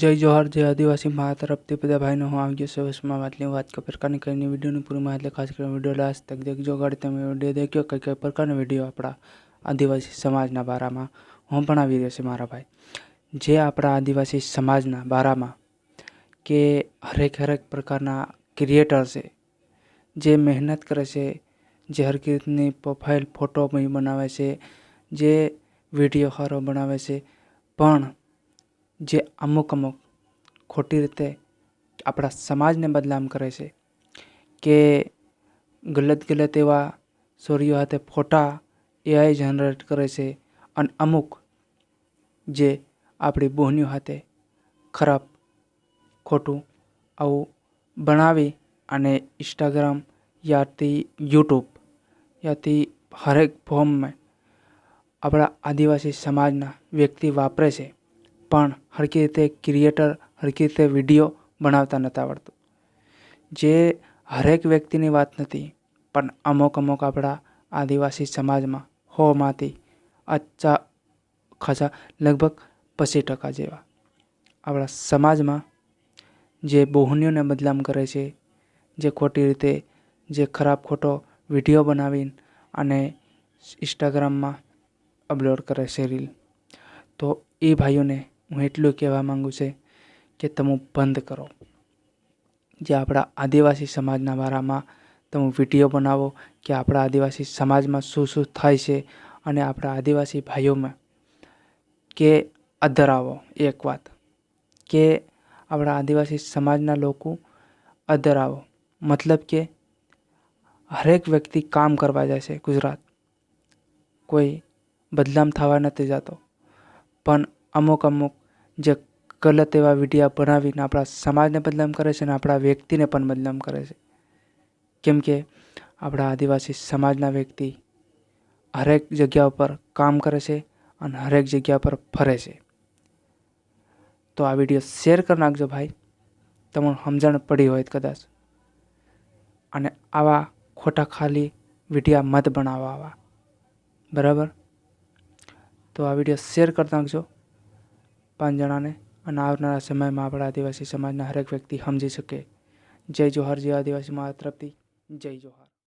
जय जोहार जय आदिवासी महा तरफथी बधा भाईनो हूँ આવી ગયો છે વસમાં વાતલી વાત કઈ પ્રકારની કઈની વિડીયોની પૂરી માહિતી ખાસ કરીને વિડીયો લાસ્ટ તક દેખજો। ગાડી તમે વિડીયો દેખ્યો કઈ પ્રકારનો વિડીયો આપણા આદિવાસી સમાજના બારામાં હું પણ આવી રહ્યો છે મારા ભાઈ। જે આપણા આદિવાસી સમાજના બારામાં કે હરેક પ્રકારના ક્રિએટર છે, જે મહેનત કરે છે, જે હરકી રીતની પ્રોફાઇલ ફોટો બનાવે છે, જે વિડીયો સારો બનાવે છે, પણ જે અમુક ખોટી રીતે આપણા સમાજને બદનામ કરે છે કે ગલત એવા છોરીઓ હાથે ફોટા એઆઈ જનરેટ કરે છે અને અમુક જે આપણી બહેનીઓ હાથે ખરાબ ખોટું આવું બનાવી અને ઇન્સ્ટાગ્રામ યાથી યુટ્યુબ યાથી હરેક ફોર્મમાં આપણા આદિવાસી સમાજના વ્યક્તિ વાપરે છે, પણ હરકી રીતે ક્રિએટર હરકી રીતે વિડીયો બનાવતા નથી આવડતું। જે હરેક વ્યક્તિની વાત નથી, પણ અમુક આપણા આદિવાસી સમાજમાં 100માંથી અચ્છા ખાસા લગભગ 25% જેવા આપણા સમાજમાં જે બહેનીઓને બદનામ કરે છે, જે ખોટી રીતે જે ખરાબ ખોટો વિડીયો બનાવીને અને ઇન્સ્ટાગ્રામમાં અપલોડ કરે છે રીલ, તો એ ભાઈઓને હું એટલું કહેવા માંગુ છે કે તમે બંધ કરો। જે આપણા આદિવાસી સમાજના બારામાં તમે વિડીયો બનાવો કે આપણા આદિવાસી સમાજમાં શું થાય છે અને આપણા આદિવાસી ભાઈઓમાં કે અધર આવો। એક વાત કે આપણા આદિવાસી સમાજના લોકો અધર આવો મતલબ કે હરેક વ્યક્તિ કામ કરવા જાય છે ગુજરાત, કોઈ બદનામ થવા નથી જતો, પણ અમુક જે ગલત એવા વિડીયો બનાવીને આપણા સમાજને બદનામ કરે છે અને આપણા વ્યક્તિને પણ બદનામ કરે છે। કેમ કે આપણા આદિવાસી સમાજના વ્યક્તિ હરેક જગ્યા ઉપર કામ કરે છે અને હરેક જગ્યા પર ફરે છે। તો આ વિડીયો શેર કરી નાખજો ભાઈ, તમને સમજણ પડી હોય કદાચ, અને આવા ખોટા ખાલી વિડીયા મત બનાવો આવા, બરાબર? તો આ વિડીયો શેર કરી નાખજો 5 જણાને, અને આવનારા સમયમાં આપણા આદિવાસી સમાજના હરેક વ્યક્તિ સમજી શકે। જય જોહાર જય આદિવાસી મારા તરફથી જય જોહાર।